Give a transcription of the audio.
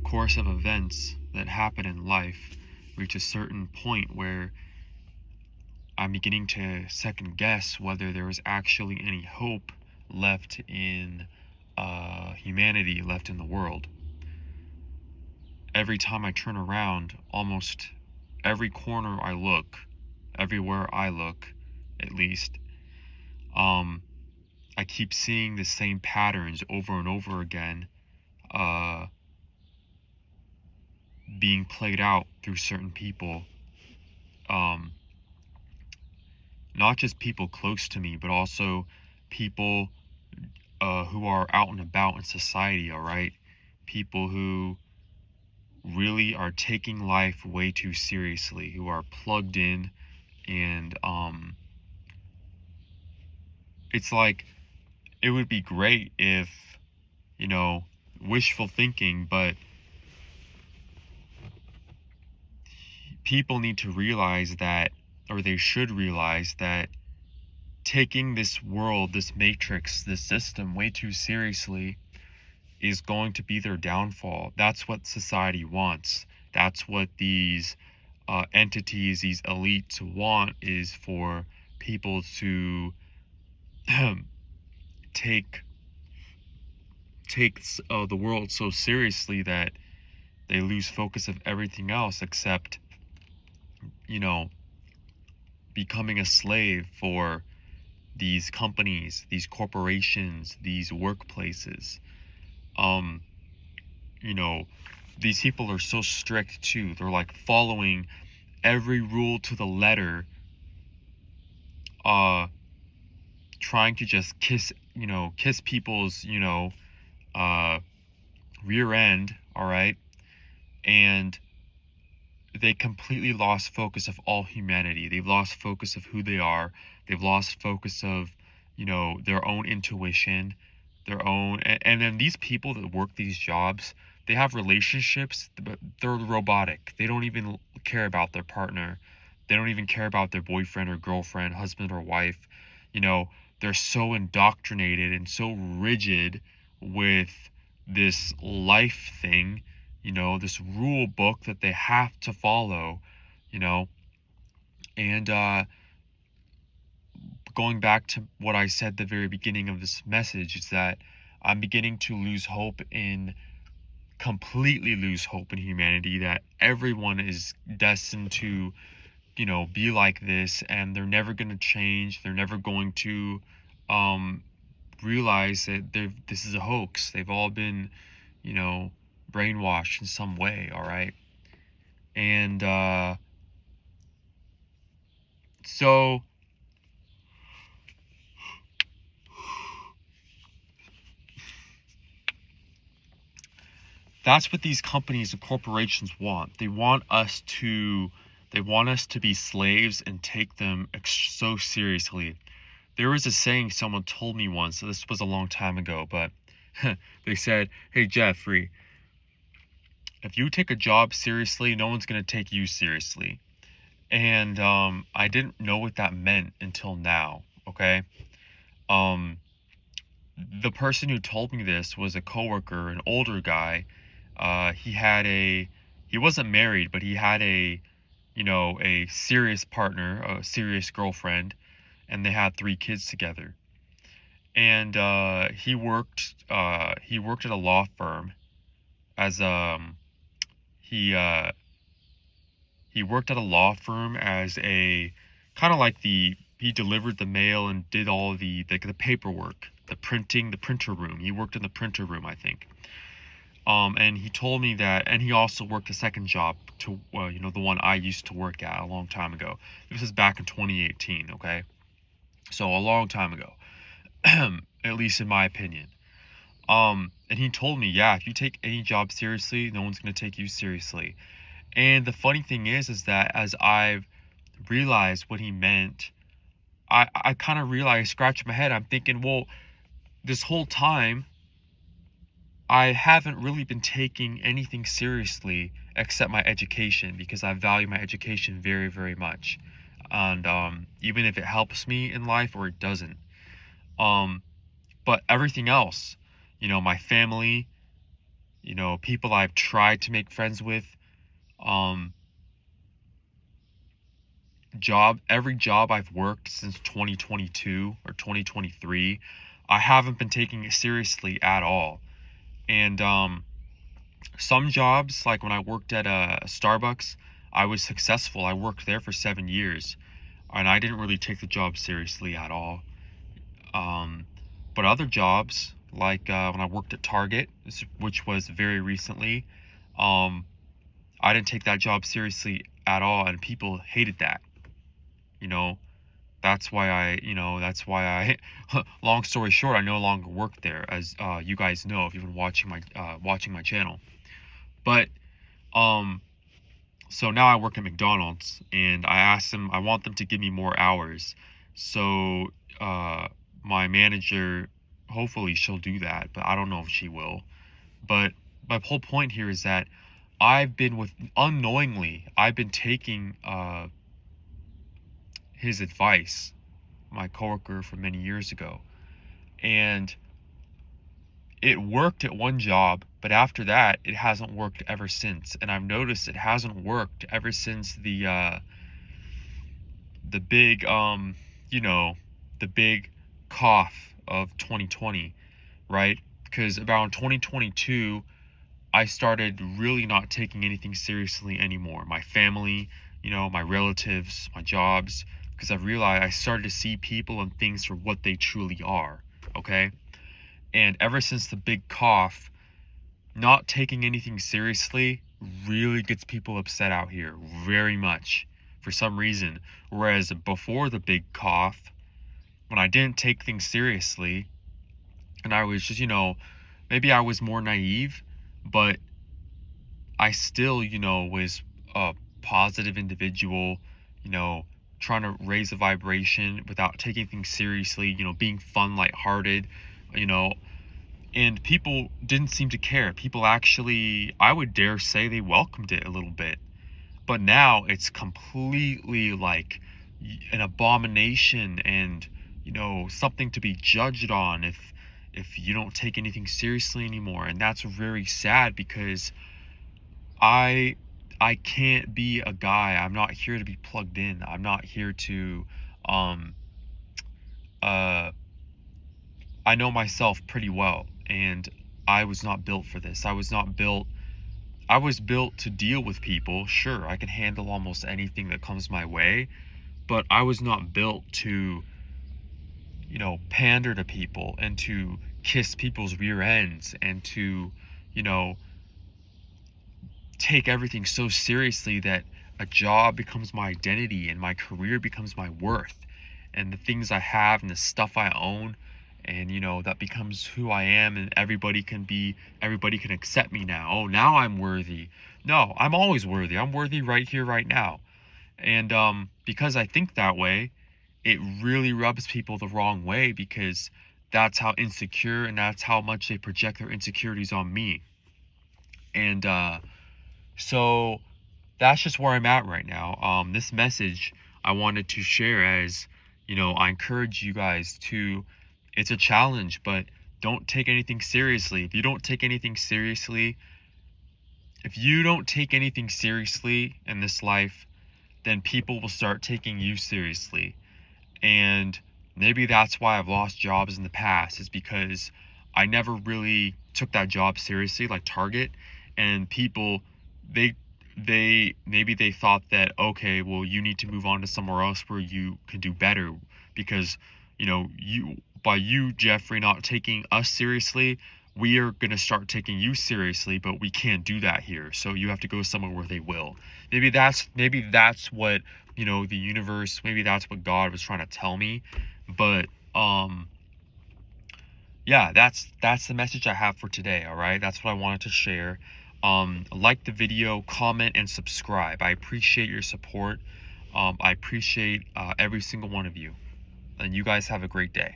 course of events that happen in life reach a certain point where I'm beginning to second guess whether there is actually any hope left in humanity, left in the world. Every time I turn around, almost every corner I look, everywhere I look, at least, I keep seeing the same patterns over and over again, being played out through certain people. Not just people close to me, but also people who are out and about in society, all right? People who really are taking life way too seriously, who are plugged in, and it's like, it would be great if, wishful thinking, but people need to realize that, or they should realize that taking this world, this matrix, this system way too seriously is going to be their downfall. That's what society wants. That's what these entities, these elites want, is for people to take the world so seriously that they lose focus of everything else except, becoming a slave for these companies, these corporations, these workplaces. You know, these people are so strict too. They're like following every rule to the letter, trying to just kiss people's, rear end, all right? And they completely lost focus of all humanity. They've lost focus of who they are. They've lost focus of, their own intuition, their own, and then these people that work these jobs, they have relationships, but they're robotic. They don't even care about their partner. They don't even care about their boyfriend or girlfriend, husband or wife. They're so indoctrinated and so rigid with this life thing, this rule book that they have to follow, and going back to what I said at the very beginning of this message, is that I'm beginning to completely lose hope in humanity, that everyone is destined to, be like this, and they're never going to change. They're never going to realize that this is a hoax. They've all been, brainwashed in some way, all right? And so that's what these companies and corporations want. They want us to be slaves and take them so seriously. There was a saying someone told me once, so this was a long time ago, but they said, "Hey Jeffrey, if you take a job seriously, no one's going to take you seriously." And I didn't know what that meant until now, okay? The person who told me this was a coworker, an older guy. He wasn't married, but he had a serious partner, a serious girlfriend, and they had 3 kids together. And he worked at a law firm as he worked at a law firm as a kind of like he delivered the mail and did all the paperwork, the printer room. He worked in the printer room, I think. And he told me that, and he also worked a second job to, the one I used to work at a long time ago. This is back in 2018, okay? So a long time ago, at least in my opinion. And he told me, yeah, if you take any job seriously, no one's going to take you seriously. And the funny thing is that as I've realized what he meant, I kind of realized, scratched my head, I'm thinking, well, this whole time, I haven't really been taking anything seriously except my education, because I value my education very, very much. And even if it helps me in life or it doesn't. But everything else, my family, you know, people I've tried to make friends with. Um, every job I've worked since 2022 or 2023, I haven't been taking it seriously at all. And some jobs, like when I worked at a Starbucks, I was successful. I worked there for 7 years, and I didn't really take the job seriously at all. Um, but other jobs, like when I worked at Target, which was very recently, um, I didn't take that job seriously at all, and people hated that. You know, that's why I, long story short, I no longer work there, as you guys know if you've been watching my channel. But um, so now I work at McDonald's, and I want them to give me more hours. So my manager, hopefully she'll do that, but I don't know if she will. But my whole point here is that unknowingly, I've been taking his advice, my coworker from many years ago, and it worked at one job, but after that, it hasn't worked ever since. And I've noticed it hasn't worked ever since the big you know, the big cough of 2020, right? Because around 2022, I started really not taking anything seriously anymore. My family, you know, my relatives, my jobs, because I started to see people and things for what they truly are, okay? And ever since the big cough, not taking anything seriously really gets people upset out here, very much, for some reason. Whereas before the big cough, when I didn't take things seriously, and I was just, you know, maybe I was more naive, but I still, you know, was a positive individual, you know, trying to raise a vibration without taking things seriously, you know, being fun, lighthearted, you know, and people didn't seem to care. People actually, I would dare say, they welcomed it a little bit. But now it's completely like an abomination, and you know, something to be judged on if you don't take anything seriously anymore. And that's very sad, because I I can't be a guy. I'm not here to be plugged in. I'm not here to um uh I know myself pretty well, and I was not built for this. I was built to deal with people. Sure, I can handle almost anything that comes my way, but I was not built to, you know, pander to people and to kiss people's rear ends and to, you know, take everything so seriously that a job becomes my identity and my career becomes my worth, and the things I have and the stuff I own, and you know, that becomes who I am, and everybody can accept me now. Oh, now I'm worthy. No, I'm always worthy. I'm worthy right here, right now. And because I think that way, it really rubs people the wrong way, because that's how insecure and that's how much they project their insecurities on me. And so that's just where I'm at right now. This message I wanted to share, as you know, I encourage you guys to, it's a challenge, but don't take anything seriously. If you don't take anything seriously in this life, then people will start taking you seriously. And maybe that's why I've lost jobs in the past, is because I never really took that job seriously, like Target. And people, they maybe they thought that, okay, well, you need to move on to somewhere else where you can do better, because you know, you, Jeffrey, not taking us seriously, we are going to start taking you seriously, but we can't do that here, so you have to go somewhere where they will. Maybe that's what, you know, the universe, maybe that's what God was trying to tell me. But yeah, that's the message I have for today. All right, that's what I wanted to share. Like the video, comment, and subscribe. I appreciate your support. I appreciate every single one of you, and you guys have a great day.